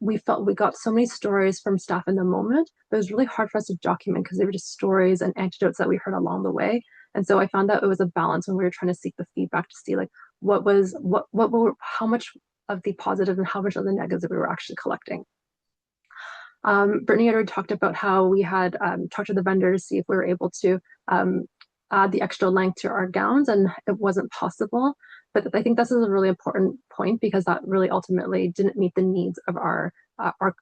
[SPEAKER 4] We felt we got so many stories from staff in the moment, but it was really hard for us to document because they were just stories and anecdotes that we heard along the way. And so I found that it was a balance when we were trying to seek the feedback to see like how much of the positive and how much of the negatives that we were actually collecting. Brittany had already talked about how we had talked to the vendors to see if we were able to add the extra length to our gowns, and it wasn't possible. But I think this is a really important point because that really ultimately didn't meet the needs of our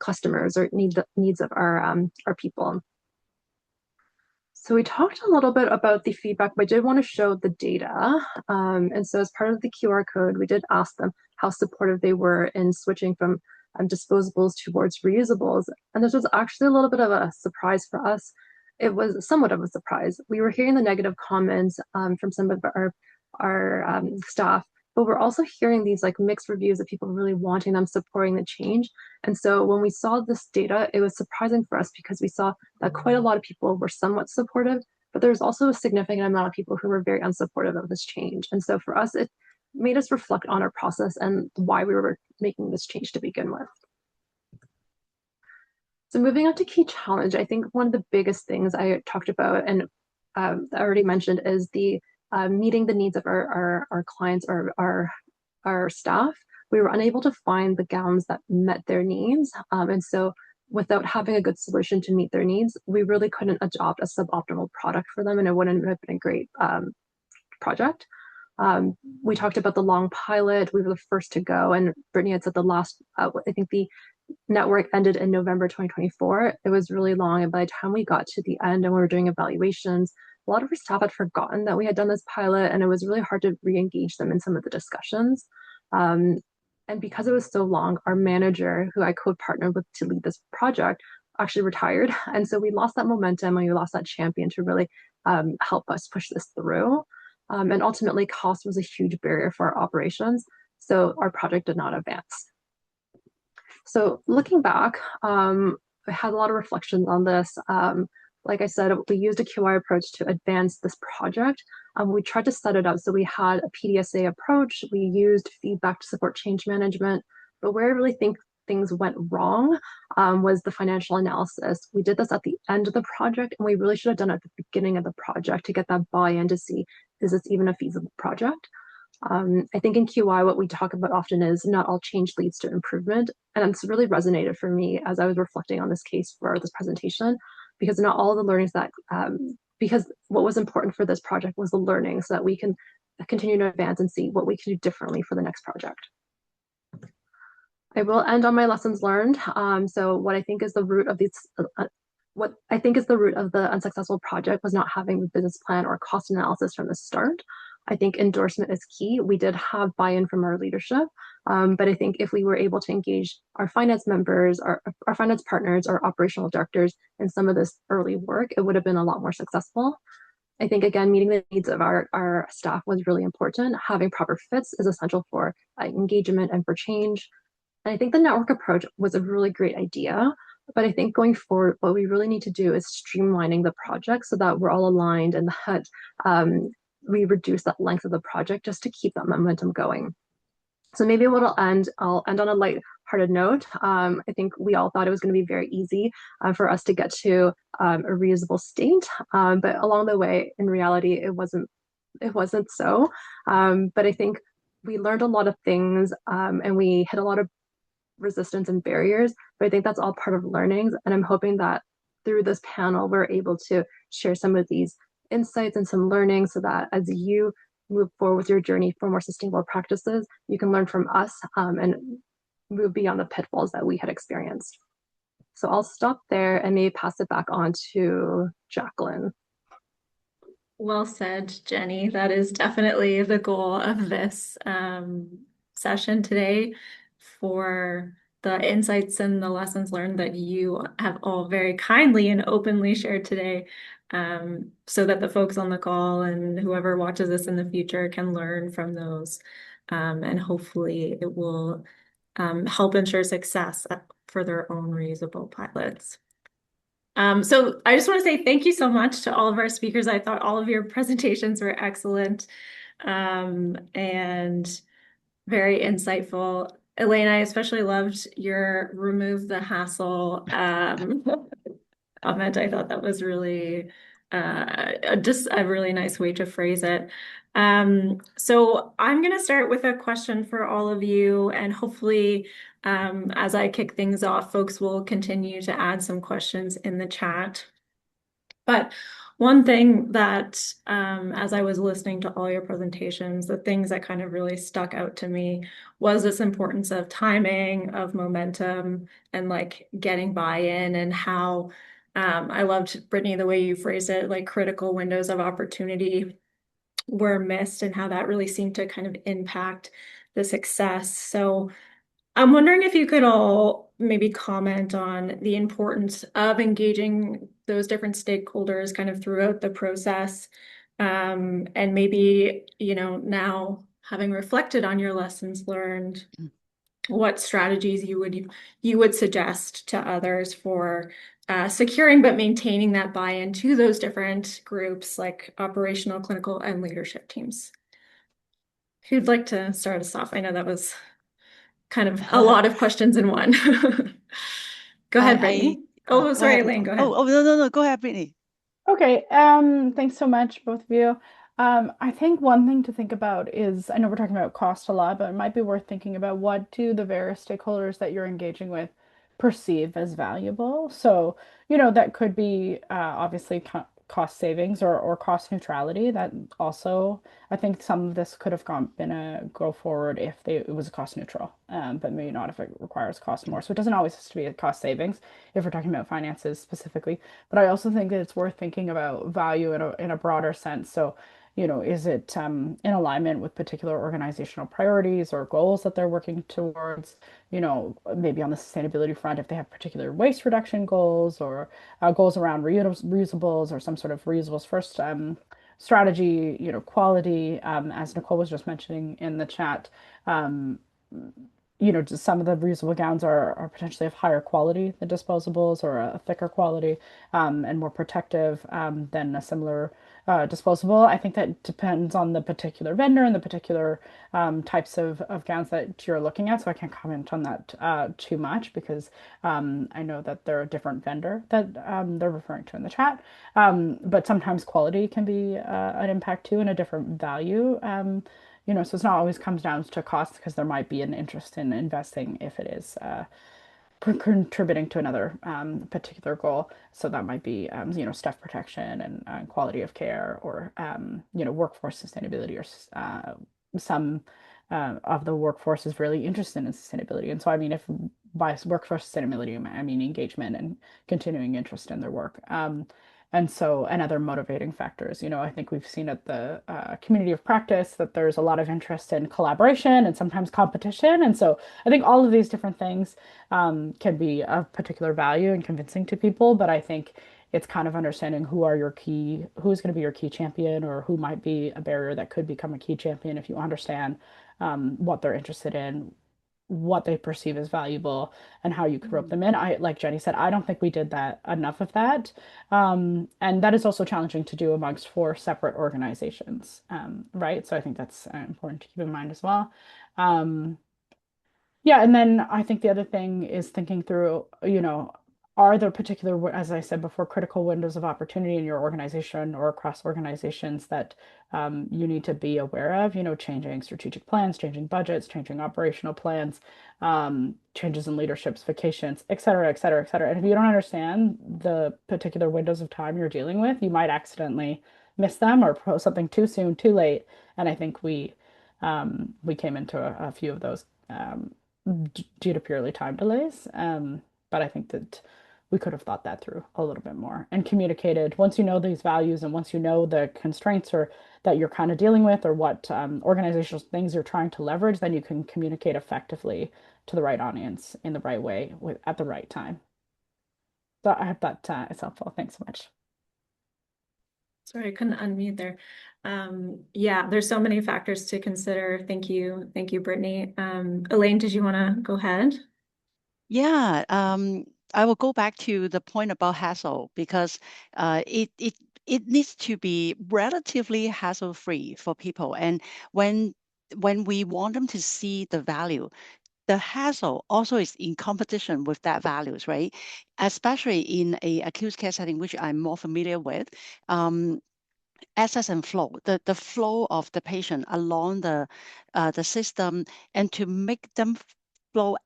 [SPEAKER 4] customers or the needs of our people. So we talked a little bit about the feedback, but I did want to show the data. And so as part of the QR code, we did ask them how supportive they were in switching from disposables towards reusables. And this was actually a little bit of a surprise for us. It was somewhat of a surprise. We were hearing the negative comments from some of our staff, but we're also hearing these like mixed reviews of people really wanting them, supporting the change. And so when we saw this data, it was surprising for us because we saw that quite a lot of people were somewhat supportive, but there's also a significant amount of people who were very unsupportive of this change. And so for us, it made us reflect on our process and why we were making this change to begin with. So moving on to key challenge, I think one of the biggest things I talked about and I already mentioned is the meeting the needs of our clients or our staff. We were unable to find the gowns that met their needs. And so without having a good solution to meet their needs, we really couldn't adopt a suboptimal product for them, and it wouldn't have been a great project. We talked about the long pilot. We were the first to go, and Brittany had said the last, I think the network ended in November 2024. It was really long, and by the time we got to the end and we were doing evaluations, a lot of our staff had forgotten that we had done this pilot, and it was really hard to re-engage them in some of the discussions. And because it was so long, our manager, who I co-partnered with to lead this project, actually retired. And so we lost that momentum and we lost that champion to really help us push this through. And ultimately, cost was a huge barrier for our operations. So our project did not advance. So looking back, I had a lot of reflections on this. Like I said, we used a QI approach to advance this project. We tried to set it up so we had a PDSA approach. We used feedback to support change management. But where I really think things went wrong was the financial analysis. We did this at the end of the project, and we really should have done it at the beginning of the project to get that buy-in to see, is this even a feasible project? I think in QI, what we talk about often is not all change leads to improvement. And it's really resonated for me as I was reflecting on this case for this presentation, because not all the learnings that, because what was important for this project was the learning so that we can continue to advance and see what we can do differently for the next project. I will end on my lessons learned. So what I think is the root of these, what I think is the root of the unsuccessful project was not having a business plan or cost analysis from the start. I think endorsement is key. We did have buy-in from our leadership, but I think if we were able to engage our finance members, our finance partners, our operational directors in some of this early work, it would have been a lot more successful. I think, again, meeting the needs of our staff was really important. Having proper fits is essential for engagement and for change. And I think the network approach was a really great idea. But I think going forward, what we really need to do is streamlining the project so that we're all aligned and that we reduce that length of the project just to keep that momentum going. So maybe I'll end on a light-hearted note. I think we all thought it was going to be very easy for us to get to a reusable state, but along the way, in reality, it wasn't so. But I think we learned a lot of things, and we hit a lot of resistance and barriers. But I think that's all part of learnings, and I'm hoping that through this panel, we're able to share some of these insights and some learning so that as you move forward with your journey for more sustainable practices, you can learn from us and move beyond the pitfalls that we had experienced. So I'll stop there and maybe pass it back on to Jacyln.
[SPEAKER 1] Well said, Jenny. That is definitely the goal of this session today, for the insights and the lessons learned that you have all very kindly and openly shared today, so that the folks on the call and whoever watches this in the future can learn from those, and hopefully it will help ensure success for their own reusable pilots. So I just want to say thank you so much to all of our speakers. I thought all of your presentations were excellent, and very insightful. Elaine, I especially loved your remove the hassle comment. I thought that was really just a really nice way to phrase it. So I'm going to start with a question for all of you, and hopefully as I kick things off, folks will continue to add some questions in the chat. But one thing that, as I was listening to all your presentations, the things that kind of really stuck out to me was this importance of timing, of momentum, and like getting buy-in, and how I loved, Brittany, the way you phrased it, like critical windows of opportunity were missed and how that really seemed to kind of impact the success. So I'm wondering if you could all maybe comment on the importance of engaging those different stakeholders kind of throughout the process. And maybe, now having reflected on your lessons learned, what strategies you would suggest to others for securing but maintaining that buy-in to those different groups, like operational, clinical, and leadership teams. Who'd like to start us off? I know that was kind of a lot of questions in one. Go ahead, Brittany. Oh,
[SPEAKER 2] Go
[SPEAKER 1] sorry,
[SPEAKER 2] ahead.
[SPEAKER 1] Elaine, go
[SPEAKER 2] Oh,
[SPEAKER 1] ahead.
[SPEAKER 2] oh, no, no, no. Go ahead, Brittany.
[SPEAKER 3] Okay, thanks so much, both of you. I think one thing to think about is, I know we're talking about cost a lot, but it might be worth thinking about what do the various stakeholders that you're engaging with perceive as valuable. So, that could be obviously cost savings or cost neutrality. That also, I think some of this could have been a go forward if it was cost neutral, but maybe not if it requires cost more. So it doesn't always have to be a cost savings if we're talking about finances specifically. But I also think that it's worth thinking about value in a broader sense. So, is it in alignment with particular organizational priorities or goals that they're working towards? Maybe on the sustainability front, if they have particular waste reduction goals or goals around reusables or some sort of reusables first strategy, quality, as Nicole was just mentioning in the chat. Um, just some of the reusable gowns are potentially of higher quality than disposables or a thicker quality and more protective than a similar disposable. I think that depends on the particular vendor and the particular types of gowns that you're looking at. So I can't comment on that too much because I know that they're a different vendor that they're referring to in the chat. But sometimes quality can be an impact too and a different value. So it's not always comes down to cost because there might be an interest in investing if it is contributing to another particular goal. So that might be, staff protection and quality of care or, workforce sustainability or some of the workforce is really interested in sustainability. And so, I mean, if by workforce sustainability, I mean engagement and continuing interest in their work. And other motivating factors. I think we've seen at the community of practice that there's a lot of interest in collaboration and sometimes competition. And so I think all of these different things can be of particular value and convincing to people. But I think it's kind of understanding who's going to be your key champion or who might be a barrier that could become a key champion if you understand what they're interested in, what they perceive as valuable and how you could rope them in. Like Jenny said, I don't think we did that enough of that. And that is also challenging to do amongst four separate organizations, right? So I think that's important to keep in mind as well. Yeah, and then I think the other thing is thinking through, are there particular, as I said before, critical windows of opportunity in your organization or across organizations that you need to be aware of, changing strategic plans, changing budgets, changing operational plans, changes in leadership's vacations, et cetera, et cetera, et cetera. And if you don't understand the particular windows of time you're dealing with, you might accidentally miss them or post something too soon, too late. And I think we came into a few of those due to purely time delays. But I think that we could have thought that through a little bit more and communicated once you know these values and once you know the constraints or that you're kind of dealing with or what organizational things you're trying to leverage, then you can communicate effectively to the right audience in the right way at the right time. So I hope that is helpful. Thanks so much.
[SPEAKER 1] Sorry, I couldn't unmute there. Yeah, there's so many factors to consider. Thank you. Thank you, Brittany. Elaine, did you want to go ahead?
[SPEAKER 2] Yeah, I will go back to the point about hassle because it needs to be relatively hassle-free for people. And when we want them to see the value, the hassle also is in competition with that values, right? Especially in a acute care setting, which I'm more familiar with. Access and flow, the flow of the patient along the system, and to make them flow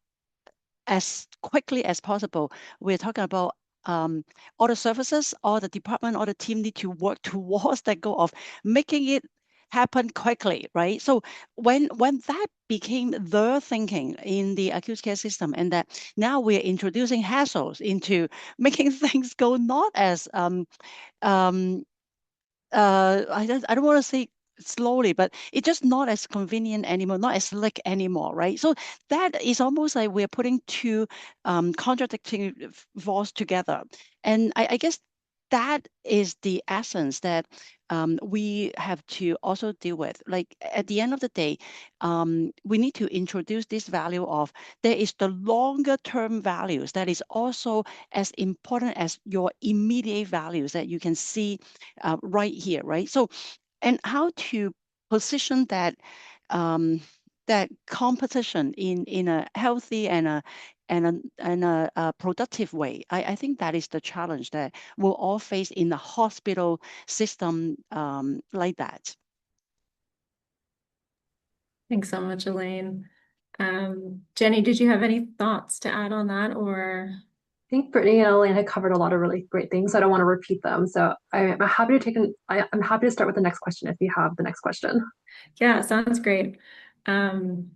[SPEAKER 2] as quickly as possible. We're talking about all the services, all the department, all the team need to work towards that goal of making it happen quickly, right? So when that became the thinking in the acute care system, and that now we're introducing hassles into making things go not as I don't want to say slowly, but it's just not as convenient anymore, not as slick anymore, right? So that is almost like we're putting two contradicting forces together. And I guess that is the essence that we have to also deal with. Like at the end of the day, we need to introduce this value of there is the longer term values that is also as important as your immediate values that you can see right here, right? So, and how to position that that competition in a healthy and a productive way. I think that is the challenge that we'll all face in the hospital system like that.
[SPEAKER 1] Thanks so much, Elaine. Jenny, did you have any thoughts to add on that, or?
[SPEAKER 4] I think Brittany and Elaine had covered a lot of really great things. So I don't want to repeat them. So I'm happy to I'm happy to start with the next question if you have the next question.
[SPEAKER 1] Yeah, sounds great. Um,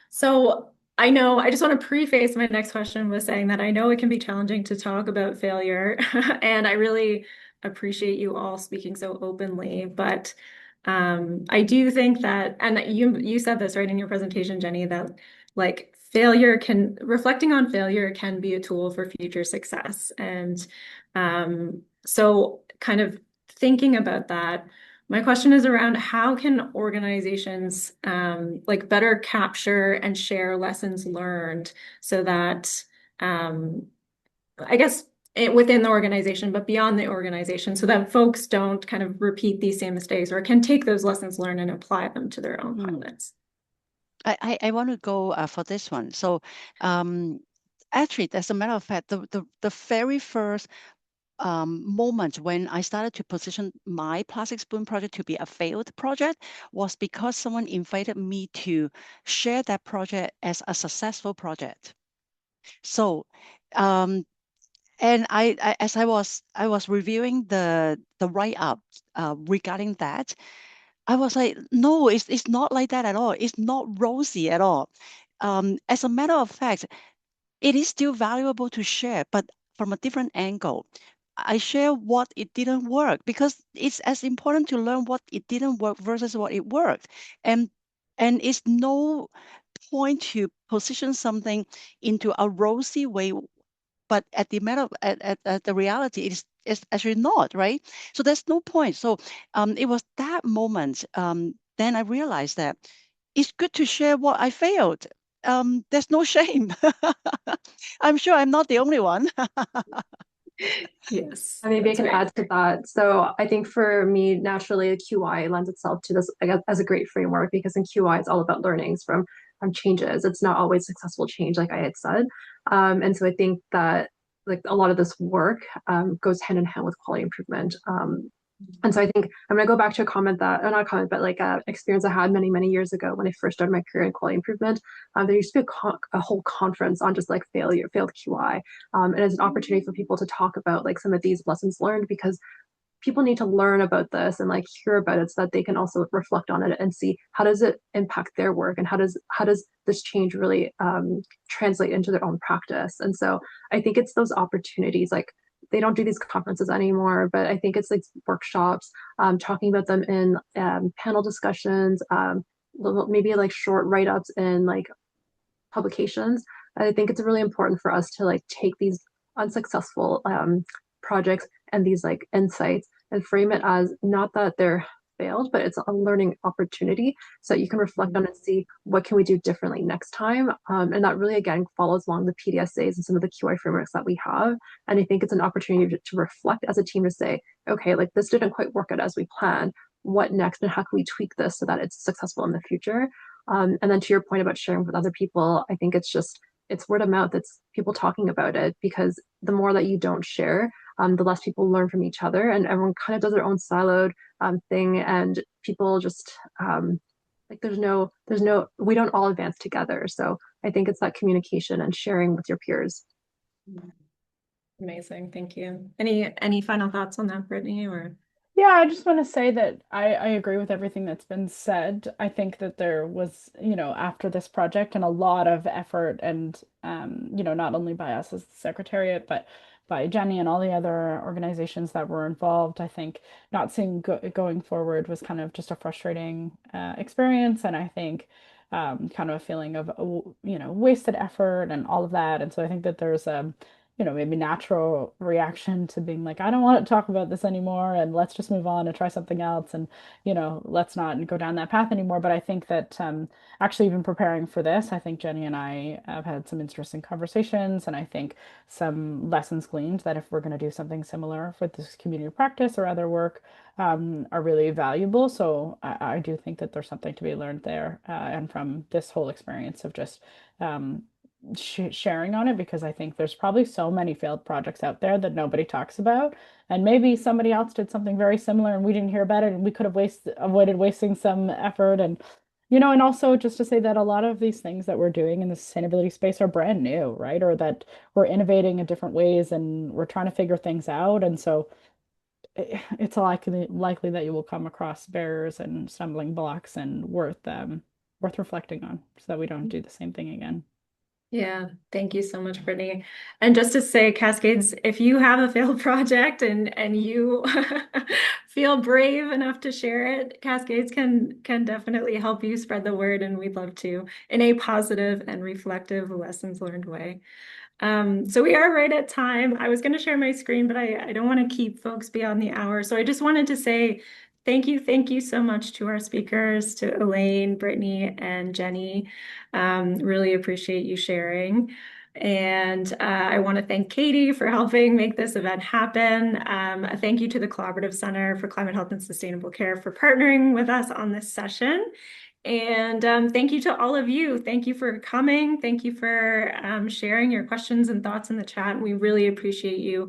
[SPEAKER 1] so I know I just want to preface my next question with saying that I know it can be challenging to talk about failure, and I really appreciate you all speaking so openly. But I do think that, and you said this right in your presentation, Jenny, that like reflecting on failure can be a tool for future success. And so kind of thinking about that. My question is around how can organizations like better capture and share lessons learned so that I guess within the organization, but beyond the organization, so that folks don't kind of repeat these same mistakes or can take those lessons learned and apply them to their own pilots.
[SPEAKER 2] I want to go for this one. So actually, as a matter of fact, the very first moment when I started to position my plastic spoon project to be a failed project was because someone invited me to share that project as a successful project. So, and as I was reviewing the write-up regarding that, I was like, no, it's not like that at all. It's not rosy at all. As a matter of fact, it is still valuable to share, but from a different angle. I share what it didn't work because it's as important to learn what it didn't work versus what it worked. And it's no point to position something into a rosy way, but at the matter of, at the reality, it's actually not, right? So there's no point. So it was that moment. Then I realized that it's good to share what I failed. There's no shame. I'm sure I'm not the only one.
[SPEAKER 1] Yes,
[SPEAKER 4] And maybe I
[SPEAKER 1] that's
[SPEAKER 4] can
[SPEAKER 1] right.
[SPEAKER 4] add to that. So I think for me, naturally, QI lends itself to this as a great framework because in QI, it's all about learnings from changes. It's not always successful change, like I had said. And so I think that like a lot of this work goes hand in hand with quality improvement. And so I think I'm going to go back to a comment that, or not a comment, but like an experience I had many, many years ago when I first started my career in quality improvement. There used to be a whole conference on just like failed QI. And it's an opportunity for people to talk about like some of these lessons learned because people need to learn about this and like hear about it so that they can also reflect on it and see how does it impact their work and how does this change really translate into their own practice. And so I think it's those opportunities like they don't do these conferences anymore, but I think it's like workshops, talking about them in panel discussions, maybe like short write-ups in like publications. I think it's really important for us to like take these unsuccessful projects and these like insights and frame it as not that they're failed, but it's a learning opportunity so that you can reflect on and see what can we do differently next time. And that really again follows along the PDSAs and some of the QI frameworks that we have. And I think it's an opportunity to reflect as a team to say, okay, like this didn't quite work out as we planned. What next, and how can we tweak this so that it's successful in the future? And then to your point about sharing with other people, I think it's word of mouth. It's people talking about it because the more that you don't share, the less people learn from each other, and everyone kind of does their own siloed thing, and people just like there's no we don't all advance together. So I think it's that communication and sharing with your peers.
[SPEAKER 1] Amazing. Thank you. Any final thoughts on that, Brittany, or?
[SPEAKER 3] Yeah, I just want to say that I agree with everything that's been said. I think that there was, after this project and a lot of effort and, not only by us as the Secretariat, but by Jenny and all the other organizations that were involved. I think not seeing going forward was kind of just a frustrating experience. And I think kind of a feeling of, wasted effort and all of that. And so I think that there's maybe natural reaction to being like, I don't want to talk about this anymore, and let's just move on and try something else, and let's not go down that path anymore. But I think that actually, even preparing for this, I think Jenny and I have had some interesting conversations, and I think some lessons gleaned that if we're going to do something similar for this community practice or other work, are really valuable. So I do think that there's something to be learned there, and from this whole experience of just sharing on it, because I think there's probably so many failed projects out there that nobody talks about. And maybe somebody else did something very similar and we didn't hear about it, and we could have avoided wasting some effort. And, and also just to say that a lot of these things that we're doing in the sustainability space are brand new, right? Or that we're innovating in different ways and we're trying to figure things out. And so it's likely that you will come across barriers and stumbling blocks, and worth reflecting on, so that we don't do the same thing again.
[SPEAKER 1] Yeah, thank you so much, Brittany. And just to say, Cascades, if you have a failed project and you feel brave enough to share it, Cascades can definitely help you spread the word, and we'd love to in a positive and reflective lessons learned way. So we are right at time. I was going to share my screen, but I don't want to keep folks beyond the hour. So I just wanted to say thank you so much to our speakers, to Elaine, Brittany, and Jenny. Really appreciate you sharing. And I want to thank Katie for helping make this event happen. A thank you to the Collaborative Center for Climate Health and Sustainable Care for partnering with us on this session. And thank you to all of you. Thank you for coming. Thank you for sharing your questions and thoughts in the chat. We really appreciate you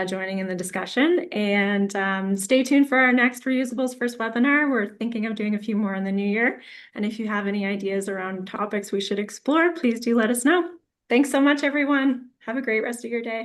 [SPEAKER 1] joining in the discussion. And stay tuned for our next Reusables First webinar. We're thinking of doing a few more in the new year. And if you have any ideas around topics we should explore, please do let us know. Thanks so much, everyone. Have a great rest of your day.